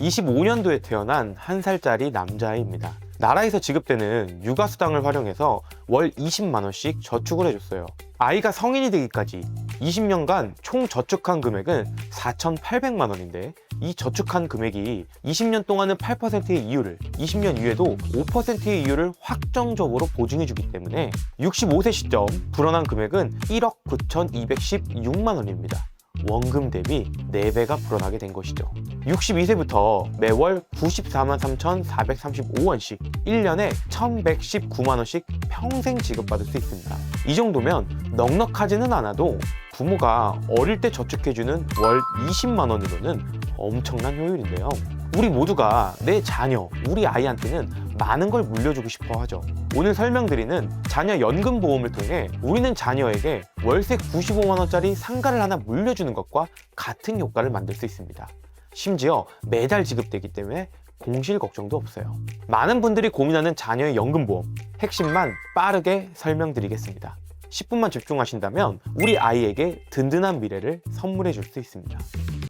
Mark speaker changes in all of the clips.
Speaker 1: 25년도에 태어난 1살짜리 남자아이입니다. 나라에서 지급되는 육아수당을 활용해서 월 20만원씩 저축을 해줬어요. 아이가 성인이 되기까지 20년간 총 저축한 금액은 4,800만원인데 이 저축한 금액이 20년 동안은 8%의 이율을, 20년 이후에도 5%의 이율을 확정적으로 보증해주기 때문에 65세 시점 불어난 금액은 1억 9,216만원입니다. 원금 대비 4배가 불어나게 된 것이죠. 62세부터 매월 94만 3,435원씩 1년에 1,119만원씩 평생 지급받을 수 있습니다. 이 정도면 넉넉하지는 않아도 부모가 어릴 때 저축해주는 월 20만원으로는 엄청난 효율인데요. 우리 모두가 내 자녀, 우리 아이한테는 많은 걸 물려주고 싶어 하죠. 오늘 설명드리는 자녀 연금보험을 통해 우리는 자녀에게 월세 95만원짜리 상가를 하나 물려주는 것과 같은 효과를 만들 수 있습니다. 심지어 매달 지급되기 때문에 공실 걱정도 없어요. 많은 분들이 고민하는 자녀의 연금보험, 핵심만 빠르게 설명드리겠습니다. 10분만 집중하신다면 우리 아이에게 든든한 미래를 선물해 줄 수 있습니다.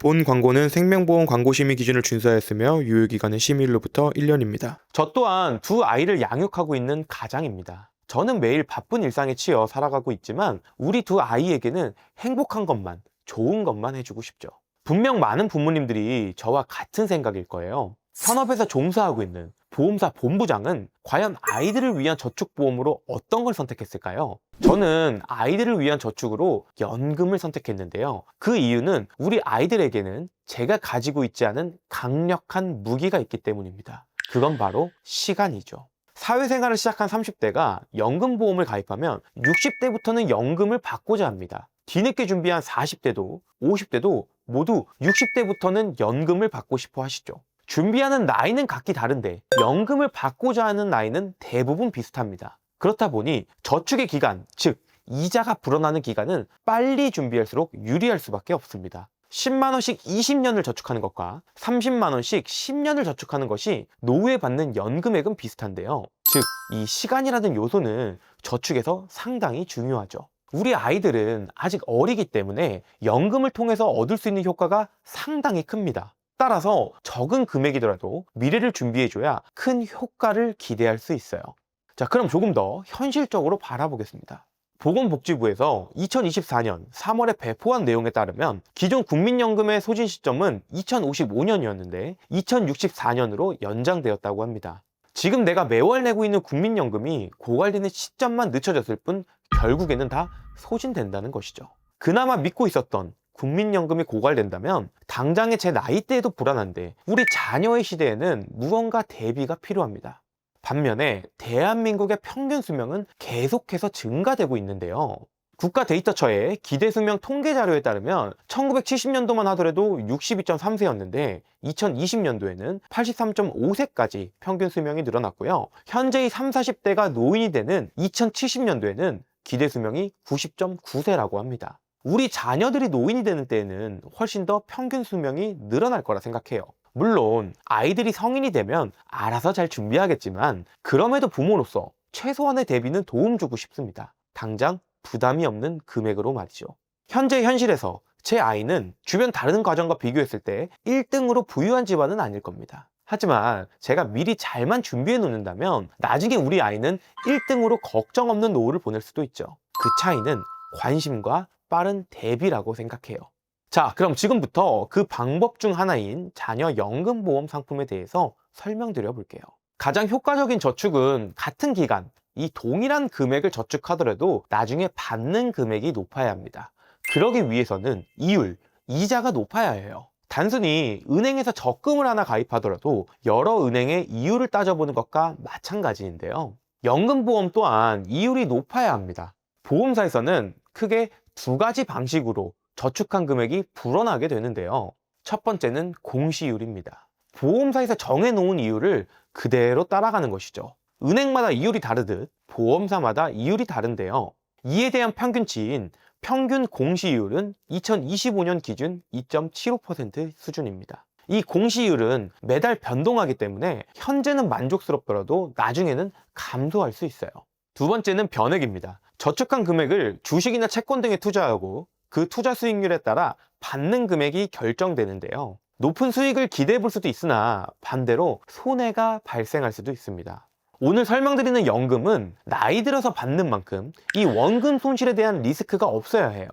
Speaker 2: 본 광고는 생명보험 광고심의 기준을 준수하였으며 유효기간은 심의일로부터 1년입니다.
Speaker 1: 저 또한 두 아이를 양육하고 있는 가장입니다. 저는 매일 바쁜 일상에 치여 살아가고 있지만 우리 두 아이에게는 행복한 것만, 좋은 것만 해주고 싶죠. 분명 많은 부모님들이 저와 같은 생각일 거예요. 현업에서 종사하고 있는 보험사 본부장은 과연 아이들을 위한 저축보험으로 어떤 걸 선택했을까요? 저는 아이들을 위한 저축으로 연금을 선택했는데요. 그 이유는 우리 아이들에게는 제가 가지고 있지 않은 강력한 무기가 있기 때문입니다. 그건 바로 시간이죠. 사회생활을 시작한 30대가 연금보험을 가입하면 60대부터는 연금을 받고자 합니다. 뒤늦게 준비한 40대도 50대도 모두 60대부터는 연금을 받고 싶어 하시죠. 준비하는 나이는 각기 다른데 연금을 받고자 하는 나이는 대부분 비슷합니다. 그렇다 보니 저축의 기간, 즉 이자가 불어나는 기간은 빨리 준비할수록 유리할 수밖에 없습니다. 10만원씩 20년을 저축하는 것과 30만원씩 10년을 저축하는 것이 노후에 받는 연금액은 비슷한데요. 즉, 이 시간이라는 요소는 저축에서 상당히 중요하죠. 우리 아이들은 아직 어리기 때문에 연금을 통해서 얻을 수 있는 효과가 상당히 큽니다. 따라서 적은 금액이더라도 미래를 준비해줘야 큰 효과를 기대할 수 있어요. 자, 그럼 조금 더 현실적으로 바라보겠습니다. 보건복지부에서 2024년 3월에 배포한 내용에 따르면 기존 국민연금의 소진 시점은 2055년이었는데 2064년으로 연장되었다고 합니다. 지금 내가 매월 내고 있는 국민연금이 고갈되는 시점만 늦춰졌을 뿐 결국에는 다 소진된다는 것이죠. 그나마 믿고 있었던 국민연금이 고갈된다면 당장의 제 나이대에도 불안한데 우리 자녀의 시대에는 무언가 대비가 필요합니다. 반면에 대한민국의 평균 수명은 계속해서 증가되고 있는데요. 국가데이터처의 기대수명 통계자료에 따르면 1970년도만 하더라도 62.3세였는데 2020년도에는 83.5세까지 평균 수명이 늘어났고요. 현재의 30, 40대가 노인이 되는 2070년도에는 기대수명이 90.9세라고 합니다. 우리 자녀들이 노인이 되는 때에는 훨씬 더 평균 수명이 늘어날 거라 생각해요. 물론 아이들이 성인이 되면 알아서 잘 준비하겠지만 그럼에도 부모로서 최소한의 대비는 도움 주고 싶습니다. 당장 부담이 없는 금액으로 말이죠. 현재 현실에서 제 아이는 주변 다른 가정과 비교했을 때 1등으로 부유한 집안은 아닐 겁니다. 하지만 제가 미리 잘만 준비해 놓는다면 나중에 우리 아이는 1등으로 걱정 없는 노후를 보낼 수도 있죠. 그 차이는 관심과 빠른 대비라고 생각해요. 자, 그럼 지금부터 그 방법 중 하나인 자녀 연금보험 상품에 대해서 설명드려 볼게요. 가장 효과적인 저축은 같은 기간, 이 동일한 금액을 저축하더라도 나중에 받는 금액이 높아야 합니다. 그러기 위해서는 이율, 이자가 높아야 해요. 단순히 은행에서 적금을 하나 가입하더라도 여러 은행의 이율을 따져보는 것과 마찬가지인데요. 연금보험 또한 이율이 높아야 합니다. 보험사에서는 크게 두 가지 방식으로 저축한 금액이 불어나게 되는데요. 첫 번째는 공시이율입니다. 보험사에서 정해놓은 이율을 그대로 따라가는 것이죠. 은행마다 이율이 다르듯 보험사마다 이율이 다른데요. 이에 대한 평균치인 평균 공시이율은 2025년 기준 2.75% 수준입니다. 이 공시이율은 매달 변동하기 때문에 현재는 만족스럽더라도 나중에는 감소할 수 있어요. 두 번째는 변액입니다. 저축한 금액을 주식이나 채권 등에 투자하고 그 투자 수익률에 따라 받는 금액이 결정되는데요. 높은 수익을 기대해 볼 수도 있으나 반대로 손해가 발생할 수도 있습니다. 오늘 설명드리는 연금은 나이 들어서 받는 만큼 이 원금 손실에 대한 리스크가 없어야 해요.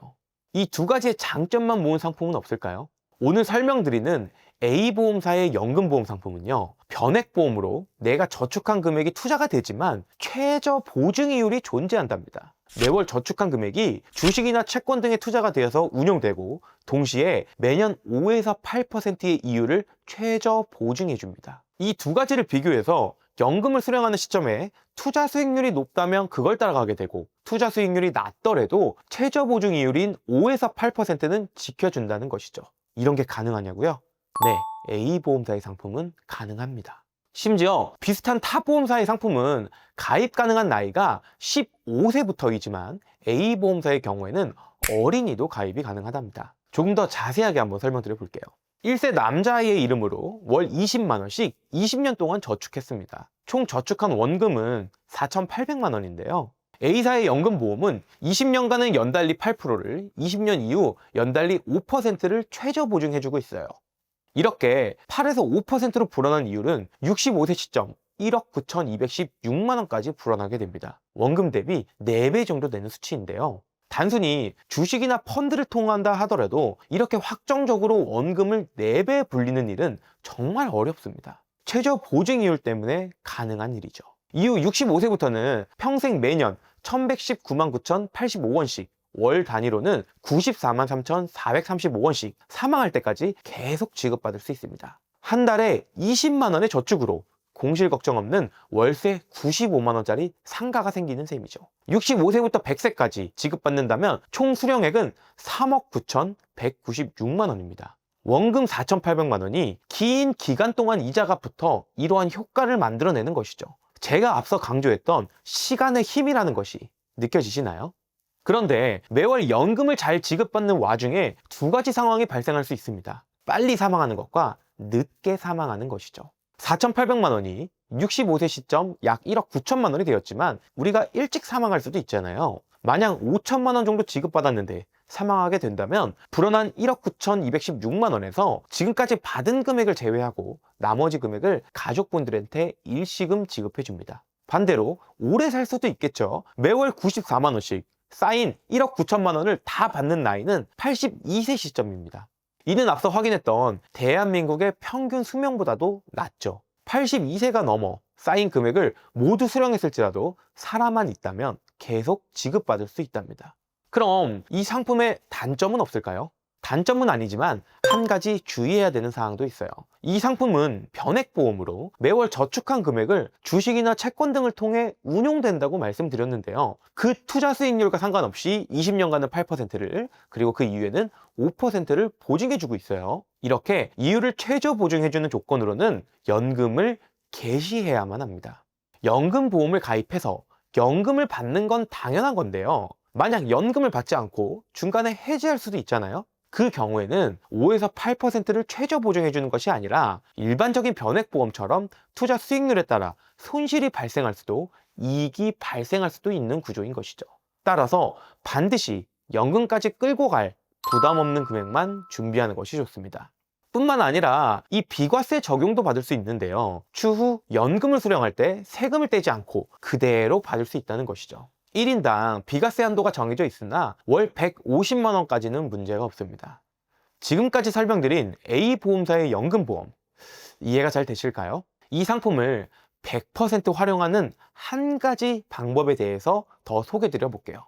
Speaker 1: 이 두 가지의 장점만 모은 상품은 없을까요? 오늘 설명드리는 A보험사의 연금보험 상품은요, 변액보험으로 내가 저축한 금액이 투자가 되지만 최저 보증이율이 존재한답니다. 매월 저축한 금액이 주식이나 채권 등에 투자가 되어서 운용되고 동시에 매년 5에서 8%의 이율을 최저 보증해 줍니다. 이 두 가지를 비교해서 연금을 수령하는 시점에 투자 수익률이 높다면 그걸 따라가게 되고 투자 수익률이 낮더라도 최저 보증 이율인 5에서 8%는 지켜준다는 것이죠. 이런 게 가능하냐고요? 네, A보험사의 상품은 가능합니다. 심지어 비슷한 타 보험사의 상품은 가입 가능한 나이가 15세부터이지만 A보험사의 경우에는 어린이도 가입이 가능하답니다. 조금 더 자세하게 한번 설명드려 볼게요. 1세 남자아이의 이름으로 월 20만 원씩 20년 동안 저축했습니다. 총 저축한 원금은 4,800만 원인데요. A사의 연금보험은 20년간은 연달리 8%를, 20년 이후 연달리 5%를 최저 보증해주고 있어요. 이렇게 8에서 5%로 불어난 이율은 65세 시점 1억 9,216만 원까지 불어나게 됩니다. 원금 대비 4배 정도 되는 수치인데요. 단순히 주식이나 펀드를 통한다 하더라도 이렇게 확정적으로 원금을 4배 불리는 일은 정말 어렵습니다. 최저 보증이율 때문에 가능한 일이죠. 이후 65세부터는 평생 매년 1119만 9,085원씩 월 단위로는 94만 3,435원씩 사망할 때까지 계속 지급받을 수 있습니다. 한 달에 20만 원의 저축으로 공실 걱정 없는 월세 95만 원짜리 상가가 생기는 셈이죠. 65세부터 100세까지 지급받는다면 총 수령액은 3억 9,196만 원입니다. 원금 4,800만 원이 긴 기간 동안 이자가 붙어 이러한 효과를 만들어내는 것이죠. 제가 앞서 강조했던 시간의 힘이라는 것이 느껴지시나요? 그런데 매월 연금을 잘 지급받는 와중에 두 가지 상황이 발생할 수 있습니다. 빨리 사망하는 것과 늦게 사망하는 것이죠. 4,800만 원이 65세 시점 약 1억 9천만 원이 되었지만 우리가 일찍 사망할 수도 있잖아요. 만약 5천만 원 정도 지급받았는데 사망하게 된다면 불어난 1억 9,216만 원에서 지금까지 받은 금액을 제외하고 나머지 금액을 가족분들한테 일시금 지급해 줍니다. 반대로 오래 살 수도 있겠죠. 매월 94만 원씩 쌓인 1억 9천만 원을 다 받는 나이는 82세 시점입니다. 이는 앞서 확인했던 대한민국의 평균 수명보다도 낮죠. 82세가 넘어 쌓인 금액을 모두 수령했을지라도 살아만 있다면 계속 지급받을 수 있답니다. 그럼 이 상품의 단점은 없을까요? 단점은 아니지만 한 가지 주의해야 되는 사항도 있어요. 이 상품은 변액보험으로 매월 저축한 금액을 주식이나 채권 등을 통해 운용된다고 말씀드렸는데요. 그 투자 수익률과 상관없이 20년간은 8%를 그리고 그 이후에는 5%를 보증해주고 있어요. 이렇게 이율을 최저 보증해주는 조건으로는 연금을 개시해야만 합니다. 연금보험을 가입해서 연금을 받는 건 당연한 건데요. 만약 연금을 받지 않고 중간에 해지할 수도 있잖아요. 그 경우에는 5에서 8%를 최저 보증해 주는 것이 아니라 일반적인 변액보험처럼 투자 수익률에 따라 손실이 발생할 수도 이익이 발생할 수도 있는 구조인 것이죠. 따라서 반드시 연금까지 끌고 갈 부담 없는 금액만 준비하는 것이 좋습니다. 뿐만 아니라 이 비과세 적용도 받을 수 있는데요. 추후 연금을 수령할 때 세금을 떼지 않고 그대로 받을 수 있다는 것이죠. 1인당 비과세 한도가 정해져 있으나 월 150만 원까지는 문제가 없습니다. 지금까지 설명드린 A보험사의 연금보험 이해가 잘 되실까요? 이 상품을 100% 활용하는 한 가지 방법에 대해서 더 소개드려 볼게요.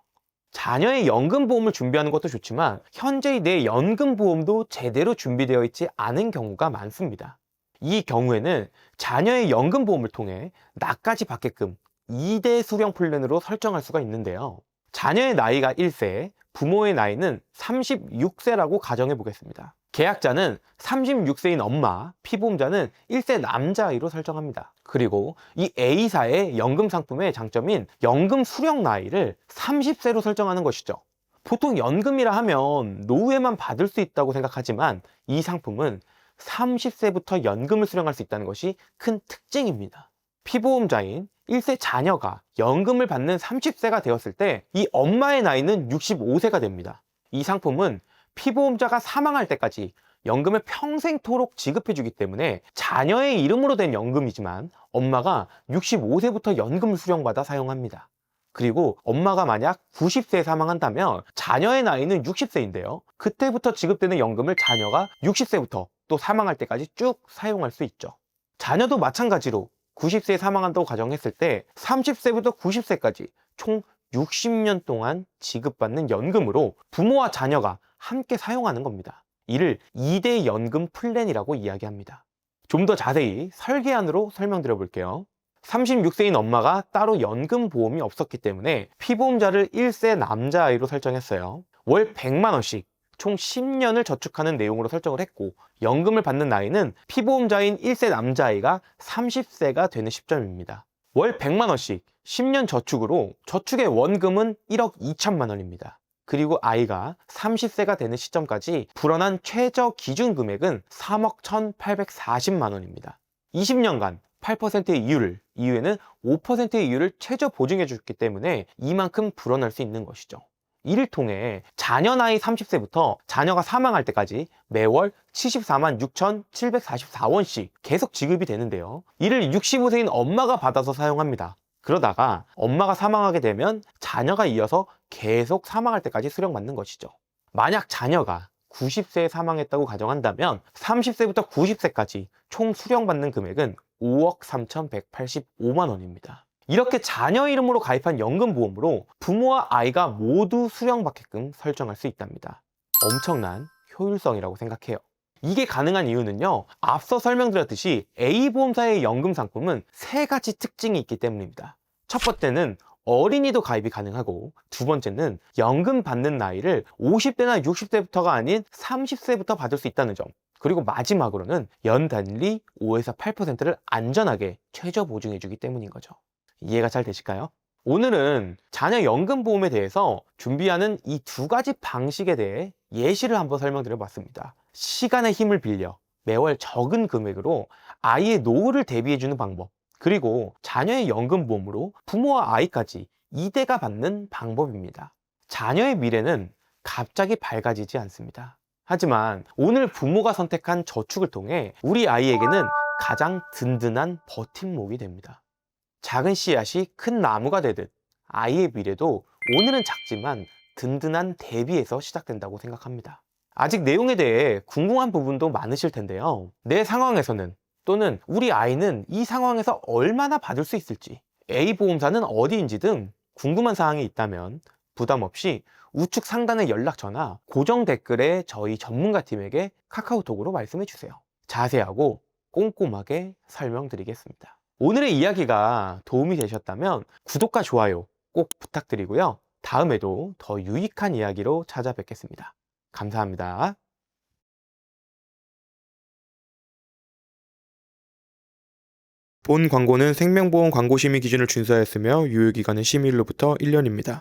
Speaker 1: 자녀의 연금보험을 준비하는 것도 좋지만 현재의 내 연금보험도 제대로 준비되어 있지 않은 경우가 많습니다. 이 경우에는 자녀의 연금보험을 통해 나까지 받게끔 2대 수령 플랜으로 설정할 수가 있는데요. 자녀의 나이가 1세, 부모의 나이는 36세라고 가정해 보겠습니다. 계약자는 36세인 엄마, 피보험자는 1세 남자아이로 설정합니다. 그리고 이 A사의 연금 상품의 장점인 연금 수령 나이를 30세로 설정하는 것이죠. 보통 연금이라 하면 노후에만 받을 수 있다고 생각하지만 이 상품은 30세부터 연금을 수령할 수 있다는 것이 큰 특징입니다. 피보험자인 1세 자녀가 연금을 받는 30세가 되었을 때 이 엄마의 나이는 65세가 됩니다. 이 상품은 피보험자가 사망할 때까지 연금을 평생토록 지급해주기 때문에 자녀의 이름으로 된 연금이지만 엄마가 65세부터 연금을 수령받아 사용합니다. 그리고 엄마가 만약 90세에 사망한다면 자녀의 나이는 60세인데요. 그때부터 지급되는 연금을 자녀가 60세부터 또 사망할 때까지 쭉 사용할 수 있죠. 자녀도 마찬가지로 90세에 사망한다고 가정했을 때 30세부터 90세까지 총 60년 동안 지급받는 연금으로 부모와 자녀가 함께 사용하는 겁니다. 이를 2대 연금 플랜이라고 이야기합니다. 좀 더 자세히 설계안으로 설명드려 볼게요. 36세인 엄마가 따로 연금 보험이 없었기 때문에 피보험자를 1세 남자아이로 설정했어요. 월 100만 원씩 총 10년을 저축하는 내용으로 설정을 했고, 연금을 받는 나이는 피보험자인 1세 남자아이가 30세가 되는 시점입니다. 월 100만 원씩 10년 저축으로 저축의 원금은 1억 2천만 원입니다. 그리고 아이가 30세가 되는 시점까지 불어난 최저 기준 금액은 3억 1,840만 원입니다. 20년간 8%의 이율을, 이후에는 5%의 이율을 최저 보증해 줬기 때문에 이만큼 불어날 수 있는 것이죠. 이를 통해 자녀 나이 30세부터 자녀가 사망할 때까지 매월 74만 6,744원씩 계속 지급이 되는데요. 이를 65세인 엄마가 받아서 사용합니다. 그러다가 엄마가 사망하게 되면 자녀가 이어서 계속 사망할 때까지 수령받는 것이죠. 만약 자녀가 90세에 사망했다고 가정한다면 30세부터 90세까지 총 수령받는 금액은 5억 3,185만 원입니다. 이렇게 자녀 이름으로 가입한 연금보험으로 부모와 아이가 모두 수령받게끔 설정할 수 있답니다. 엄청난 효율성이라고 생각해요. 이게 가능한 이유는요, 앞서 설명드렸듯이 A보험사의 연금 상품은 3가지 특징이 있기 때문입니다. 첫 번째는 어린이도 가입이 가능하고, 두 번째는 연금 받는 나이를 50대나 60세부터가 아닌 30세부터 받을 수 있다는 점, 그리고 마지막으로는 연단리 5에서 8%를 안전하게 최저 보증해주기 때문인 거죠. 이해가 잘 되실까요? 오늘은 자녀 연금보험에 대해서 준비하는 이 2가지 방식에 대해 예시를 한번 설명드려 봤습니다. 시간의 힘을 빌려 매월 적은 금액으로 아이의 노후를 대비해주는 방법, 그리고 자녀의 연금보험으로 부모와 아이까지 2대가 받는 방법입니다. 자녀의 미래는 갑자기 밝아지지 않습니다. 하지만 오늘 부모가 선택한 저축을 통해 우리 아이에게는 가장 든든한 버팀목이 됩니다. 작은 씨앗이 큰 나무가 되듯 아이의 미래도 오늘은 작지만 든든한 대비에서 시작된다고 생각합니다. 아직 내용에 대해 궁금한 부분도 많으실 텐데요. 내 상황에서는, 또는 우리 아이는 이 상황에서 얼마나 받을 수 있을지, A보험사는 어디인지 등 궁금한 사항이 있다면 부담 없이 우측 상단의 연락처나 고정 댓글에 저희 전문가팀에게 카카오톡으로 말씀해 주세요. 자세하고 꼼꼼하게 설명드리겠습니다. 오늘의 이야기가 도움이 되셨다면 구독과 좋아요 꼭 부탁드리고요. 다음에도 더 유익한 이야기로 찾아뵙겠습니다. 감사합니다.
Speaker 2: 본 광고는 생명보험 광고심의 기준을 준수하였으며 유효기간은 심의일로부터 1년입니다.